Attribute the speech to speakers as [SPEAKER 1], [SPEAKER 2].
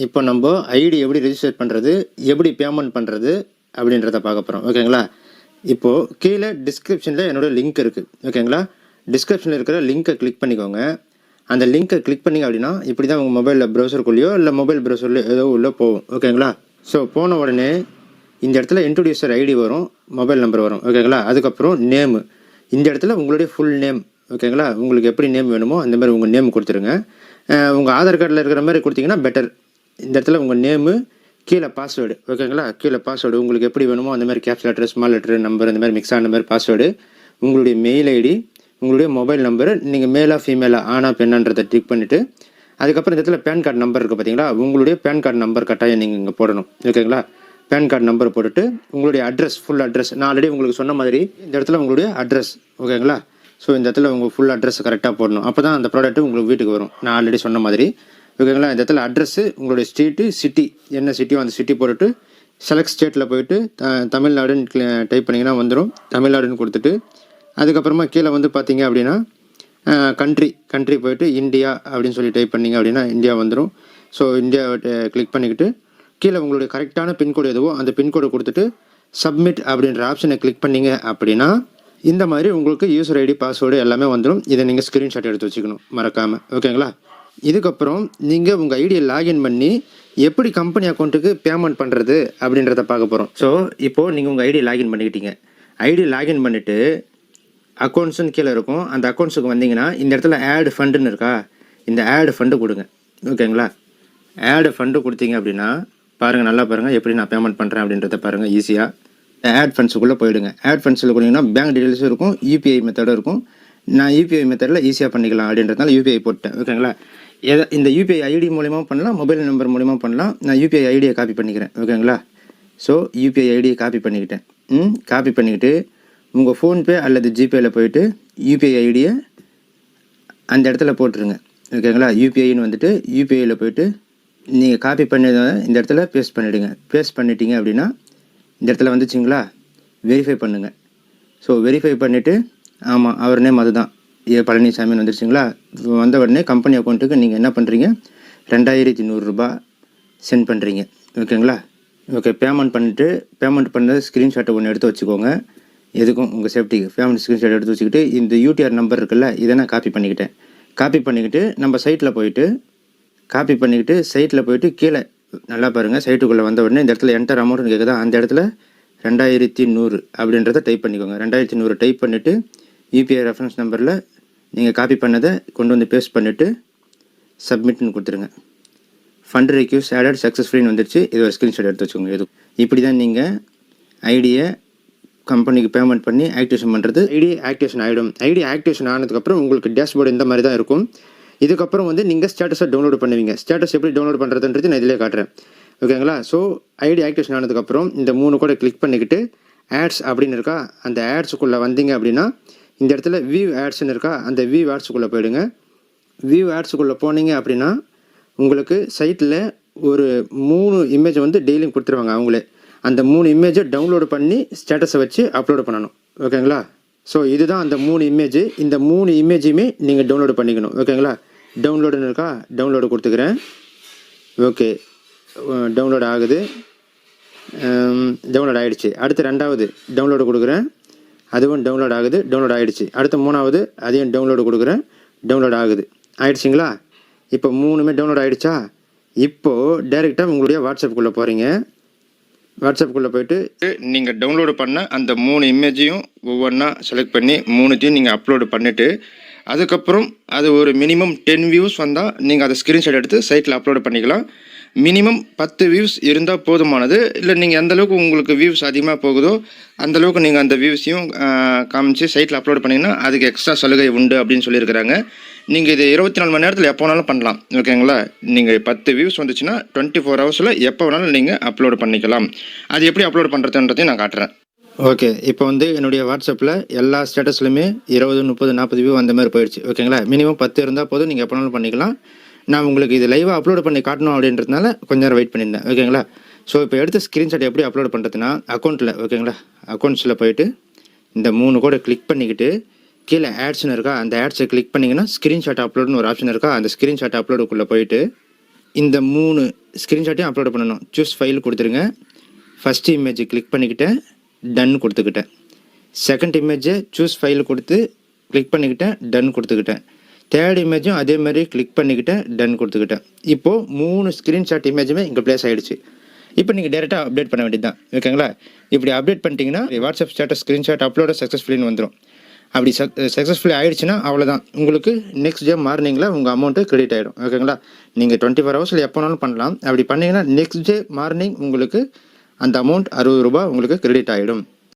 [SPEAKER 1] இப்போ நம்ம ஐடி எப்படி ரெஜிஸ்டர் பண்ணுறது, எப்படி பேமெண்ட் பண்ணுறது அப்படின்றத பார்க்க போகிறோம். ஓகேங்களா? இப்போது கீழே டிஸ்கிரிப்ஷனில் என்னோடய லிங்க் இருக்குது. ஓகேங்களா? டிஸ்கிரிப்ஷனில் இருக்கிற லிங்க்கை கிளிக் பண்ணிக்கோங்க. அந்த லிங்க்கை கிளிக் பண்ணிங்க அப்படின்னா இப்படி தான் உங்கள் மொபைலில் ப்ரௌசருக்குள்ளேயோ இல்லை மொபைல் ப்ரௌசர்லையோ ஏதோ உள்ளே போகும். ஓகேங்களா? ஸோ போன உடனே இந்த இடத்துல இன்ட்ரோடியூசர் ஐடி வரும், மொபைல் நம்பர் வரும். ஓகேங்களா? அதுக்கப்புறம் நேமு. இந்த இடத்துல உங்களுடைய ஃபுல் நேம். ஓகேங்களா? உங்களுக்கு எப்படி நேம் வேணுமோ அந்த மாதிரி உங்கள் நேம் கொடுத்துருங்க. உங்கள் ஆதார் கார்டில் இருக்கிற மாதிரி கொடுத்தீங்கன்னா பெட்டர். இந்த இடத்துல உங்கள் நேமு, கீழே பாஸ்வேர்டு. ஓகேங்களா? கீழே பாஸ்வேர்டு உங்களுக்கு எப்படி வேணுமோ அந்த மாதிரி caps letter, small letter, number இந்த மாதிரி மிக்ஸ் ஆன மாதிரி பாஸ்வேர்டு, உங்களுடைய மெயில் ஐடி, உங்களுடைய மொபைல் நம்பரு, நீங்கள் மேலா ஃபீமேலா ஆனா பெண்ணான்றதை டிக் பண்ணிவிட்டு அதுக்கப்புறம் இந்த இடத்துல பேன் கார்டு நம்பர் இருக்குது பார்த்தீங்களா, உங்களுடைய பேன் கார்டு நம்பர் கட்டாயம் நீங்கள் இங்கே போடணும். ஓகேங்களா? பேன் கார்டு நம்பர் போட்டுட்டு உங்களுடைய அட்ரஸ், ஃபுல் அட்ரஸ், நான் ஆல்ரெடி உங்களுக்கு சொன்ன மாதிரி இந்த இடத்துல உங்களுடைய அட்ரஸ். ஓகேங்களா? ஸோ இந்த இடத்துல உங்கள் ஃபுல் அட்ரஸ் கரெக்டாக போடணும். அப்போ தான் அந்த ப்ராடக்ட்டு உங்களுக்கு வீட்டுக்கு வரும், நான் ஆல்ரெடி சொன்ன மாதிரி. ஓகேங்களா? இந்த இடத்துல அட்ரஸ்ஸு, உங்களுடைய ஸ்ட்ரீட்டு, சிட்டி, என்ன சிட்டியோ அந்த சிட்டி போட்டுட்டு செலக்ட் ஸ்டேட்டில் போயிட்டு தமிழ்நாடுன்னு டைப் பண்ணிங்கன்னா வந்துடும். தமிழ்நாடுன்னு கொடுத்துட்டு அதுக்கப்புறமா கீழே வந்து பார்த்தீங்க அப்படின்னா கண்ட்ரி போயிட்டு இந்தியா அப்படின்னு சொல்லி டைப் பண்ணிங்க அப்படின்னா இந்தியா வந்துடும். ஸோ இந்தியாவை கிளிக் பண்ணிக்கிட்டு கீழே உங்களுடைய கரெக்டான பின்கோடு எதுவோ அந்த பின்கோடை கொடுத்துட்டு சப்மிட் அப்படின்ற ஆப்ஷனை கிளிக் பண்ணிங்க அப்படின்னா இந்த மாதிரி உங்களுக்கு யூசர் ஐடி, பாஸ்வேர்டு எல்லாமே வந்துடும். இதை நீங்கள் ஸ்க்ரீன்ஷாட் எடுத்து வச்சுக்கணும் மறக்காமல். ஓகேங்களா? இதுக்கப்புறம் நீங்கள் உங்கள் ஐடியை லாகின் பண்ணி எப்படி கம்பெனி அக்கௌண்ட்டுக்கு பேமெண்ட் பண்ணுறது அப்படின்றத பார்க்க போகிறோம். ஸோ இப்போது நீங்கள் உங்கள் ஐடியை லாகின் பண்ணிக்கிட்டீங்க. ஐடி லாகின் பண்ணிவிட்டு அக்கௌண்ட்ஸுன்னு கீழே இருக்கும். அந்த அக்கௌண்ட்ஸுக்கு வந்தீங்கன்னா இந்த இடத்துல ஆட் ஃபண்டுன்னு இருக்கா, இந்த ஆட் ஃபண்டு கொடுங்க. ஓகேங்களா? ஆட் ஃபண்டு கொடுத்தீங்க அப்படின்னா பாருங்கள், நல்லா பாருங்கள் எப்படி நான் பேமெண்ட் பண்ணுறேன் அப்படின்றத பாருங்கள். ஈஸியாக ஆட் ஃபண்ட்ஸுக்குள்ளே போயிடுங்க. ஆட் ஃபண்ட்ஸில் போனீங்கன்னா பேங்க் டீட்டெயில்ஸும் இருக்கும், யூபிஐ மெத்தடும் இருக்கும். நான் யூபிஐ மெத்தடில் ஈஸியாக பண்ணிக்கலாம் அப்படின்றதுனால யூபிஐ போட்டேன். ஓகேங்களா? இந்த யூபிஐ ஐடி மூலிமா பண்ணலாம், மொபைல் நம்பர் மூலிமா பண்ணலாம். நான் யூபிஐ ஐடியை காப்பி பண்ணிக்கிறேன். ஓகேங்களா? ஸோ யூபிஐ ஐடியை காப்பி பண்ணிக்கிட்டேன். காப்பி பண்ணிக்கிட்டு உங்கள் ஃபோன்பே அல்லது ஜிபேயில் போயிட்டு யூபிஐ ஐடியை அந்த இடத்துல போட்டுருங்க. ஓகேங்களா? யூபிஐன்னு வந்துட்டு யூபிஐயில் போயிட்டு நீங்கள் காப்பி பண்ணதை இந்த இடத்துல பேஸ்ட் பண்ணிவிடுங்க. பேஸ்ட் பண்ணிட்டீங்க அப்படின்னா இந்த இடத்துல வந்துச்சிங்களா, வெரிஃபை பண்ணுங்கள். ஸோ வெரிஃபை பண்ணிவிட்டு ஆமாம் அவர் நேம் அதுதான் பழனிசாமின்னு வந்துருச்சுங்களா. வந்த உடனே கம்பெனி அக்கௌண்ட்டுக்கு நீங்கள் என்ன பண்ணுறீங்க, 2100 ரூபா சென்ட் பண்ணுறீங்க. ஓகேங்களா? ஓகே, பேமெண்ட் பண்ணது ஸ்க்ரீன்ஷாட்டை ஒன்று எடுத்து வச்சுக்கோங்க. எதுக்கும் உங்கள் சேஃப்டிக்கு பேமெண்ட் ஸ்க்ரீன்ஷாட் எடுத்து வச்சுக்கிட்டு இந்த யூடிஆர் நம்பர் இருக்குல்ல, இதை நான் காப்பி பண்ணிக்கிட்டு நம்ம சைட்டில் போயிட்டு கீழே நல்லா பாருங்கள். சைட்டுக்குள்ளே வந்த உடனே இந்த இடத்துல என்டர் அமௌண்ட்னு கேட்குதா, அந்த இடத்துல 2100 அப்படின்றத டைப் பண்ணிக்கோங்க. 2100 டைப் பண்ணிவிட்டு யூபிஐ ரெஃபரன்ஸ் நம்பரில் நீங்கள் காப்பி பண்ணதை கொண்டு வந்து பேஸ்ட் பண்ணிவிட்டு சப்மிட்னு கொடுத்துருங்க. ஃபண்ட் ரிக்யூஸ் ஆடட் சக்ஸஸ்ஃபுல்லின்னு வந்துடுச்சு. இது ஒரு ஸ்க்ரீன்ஷாட் எடுத்து வச்சுக்கோங்க. இது இப்படி தான் நீங்கள் ஐடியை கம்பெனிக்கு பேமெண்ட் பண்ணி ஆக்டிவேஷன் பண்ணுறது. ஐடி ஆக்டிவேஷன் ஆகிடும். ஐடி ஆக்டிவேஷன் ஆனதுக்கப்புறம் உங்களுக்கு டேஷ்போர்டு இந்த மாதிரி தான் இருக்கும். இதுக்கப்புறம் வந்து நீங்கள் ஸ்டேட்டஸை டவுன்லோட் பண்ணுவீங்க. ஸ்டேட்டஸ் எப்படி டவுன்லோட் பண்ணுறதுன்றது நான் இதிலே காட்டுறேன். ஓகேங்களா? ஸோ ஐடி ஆக்டிவேஷன் ஆனதுக்கப்புறம் இந்த 3 கூட கிளிக் பண்ணிக்கிட்டு ஆட்ஸ் அப்படின்னு இருக்கா, அந்த ஆட்ஸுக்குள்ளே வந்தீங்க அப்படின்னா இந்த இடத்துல வியூ ஆட்ஸ்ன்னு இருக்கா, அந்த வியூ ஆட்ஸுக்குள்ளே போயிடுங்க. வியூ ஆட்ஸுக்குள்ளே போனீங்க அப்படின்னா உங்களுக்கு சைட்டில் ஒரு 3 இமேஜ் வந்து டெய்லியும் கொடுத்துருவாங்க அவங்களே. அந்த 3 இமேஜை டவுன்லோடு பண்ணி ஸ்டேட்டஸை வச்சு அப்லோடு பண்ணணும். ஓகேங்களா? ஸோ இதுதான் அந்த 3 இமேஜ். இந்த 3 இமேஜுமே நீங்கள் டவுன்லோடு பண்ணிக்கணும். ஓகேங்களா? டவுன்லோடுன்னு இருக்கா, டவுன்லோடு கொடுத்துக்கிறேன். ஓகே, டவுன்லோட் ஆகுது. டவுன்லோட் ஆகிடுச்சு. அடுத்து 2வது டவுன்லோடு கொடுக்குறேன், அதுவும் டவுன்லோட் ஆகுது. டவுன்லோட் ஆகிடுச்சு. அடுத்து 3வது அதையும் டவுன்லோடு கொடுக்குறேன், டவுன்லோட் ஆகுது. ஆகிடுச்சிங்களா? இப்போ 3மே டவுன்லோட் ஆகிடுச்சா? இப்போது டைரெக்டாக உங்களுடைய வாட்ஸ்அப்புக்குள்ளே போகிறீங்க. வாட்ஸ்அப்புக்குள்ளே போயிட்டு நீங்கள் டவுன்லோடு பண்ண அந்த 3 இமேஜையும் ஒவ்வொன்றா செலக்ட் பண்ணி 3த்தையும் நீங்கள் அப்லோடு பண்ணிவிட்டு அதுக்கப்புறம் அது ஒரு மினிமம் 10 வியூஸ் வந்தால் நீங்கள் அதை ஸ்க்ரீன்ஷாட் எடுத்து சைட்டில் அப்லோடு பண்ணிக்கலாம். மினிமம் 10 வியூஸ் இருந்தால் போதுமானது. இல்லை நீங்கள் எந்தளவுக்கு உங்களுக்கு வியூஸ் அதிகமாக போகுதோ அந்தளவுக்கு நீங்கள் அந்த வியூஸையும் காமிச்சு சைட்டில் அப்லோட் பண்ணிங்கன்னா அதுக்கு எக்ஸ்ட்ரா சலுகை உண்டு அப்படின்னு சொல்லியிருக்கிறாங்க. நீங்கள் இது 24 மணி நேரத்தில் எப்போ வேணாலும் பண்ணலாம். ஓகேங்களா? நீங்கள் 10 வியூஸ் வந்துச்சுன்னா 24 ஹவர்ஸில் எப்போ வேணாலும் நீங்கள் அப்லோடு பண்ணிக்கலாம். அது எப்படி அப்லோட் பண்ணுறதுன்றதையும் நான் காட்டுறேன். ஓகே, இப்போ வந்து என்னுடைய வாட்ஸ்அப்பில் எல்லா ஸ்டேட்டஸ்லையுமே 20, 30, 40 வியூ அந்த மாதிரி போயிடுச்சு. ஓகேங்களா? மினிமம் 10 இருந்தால் போதும், நீங்கள் எப்போ வேணாலும் பண்ணிக்கலாம். நான் உங்களுக்கு இது லைவாக அப்லோடு பண்ணி காட்டணும் அப்படின்றதுனால கொஞ்ச நேரம் வெயிட் பண்ணியிருந்தேன். ஓகேங்களா? ஸோ இப்போ எடுத்த ஸ்க்ரீன்ஷாட் எப்படி அப்லோட் பண்ணுறதுன்னா அக்கௌண்ட்டில், ஓகேங்களா, அக்கௌண்ட்ஸில் போயிட்டு இந்த 3 கூட கிளிக் பண்ணிக்கிட்டு கீழே ஆட்ஸ்னு இருக்கா, அந்த ஆட்ஸை கிளிக் பண்ணிங்கன்னா ஸ்க்ரீன்ஷாட் அப்லோடுன்னு ஒரு ஆப்ஷன் இருக்கா, அந்த ஸ்க்ரீன்ஷாட் அப்லோடுக்குள்ளே போயிட்டு இந்த 3 ஸ்க்ரீன்ஷாட்டையும் அப்லோட் பண்ணணும். சூஸ் ஃபைல் கொடுத்துருங்க. ஃபஸ்ட் இமேஜ் கிளிக் பண்ணிக்கிட்டேன், டன் கொடுத்துக்கிட்டேன். செகண்ட் இமேஜை சூஸ் ஃபைல் கொடுத்து கிளிக் பண்ணிக்கிட்டேன், டன் கொடுத்துக்கிட்டேன். தேர்ட் இமேஜும் அதே மாதிரி கிளிக் பண்ணிக்கிட்டேன், டன் கொடுத்துக்கிட்டேன். இப்போது 3 ஸ்க்ரீன்ஷாட் இமேஜுமே இங்கே ப்ளேஸ் ஆகிடுச்சு. இப்போ நீங்கள் டேரெக்டாக அப்டேட் பண்ண வேண்டியது தான். ஓகேங்களா? இப்படி அப்டேட் பண்ணிட்டீங்கன்னா வாட்ஸ்அப் ஸ்டேட்டஸ் ஸ்க்ரீன்ஷாட் அப்லோட சக்ஸஸ்ஃபுல்லின்னு வந்துடும். அப்படி சக்ஸஸ்ஃபுல்லி ஆகிடுச்சுன்னா அவ்வளோதான், உங்களுக்கு நெக்ஸ்ட் டே மார்னிங்கில் உங்கள் அமௌண்ட்டு கிரெடிட் ஆகிடும். ஓகேங்களா? நீங்கள் 24 ஹவர்ஸில் எப்போனாலும் பண்ணலாம். அப்படி பண்ணிங்கன்னா நெக்ஸ்ட் டே மார்னிங் உங்களுக்கு அந்த அமௌண்ட் 60 ரூபா உங்களுக்கு கிரெடிட் ஆகிடும்.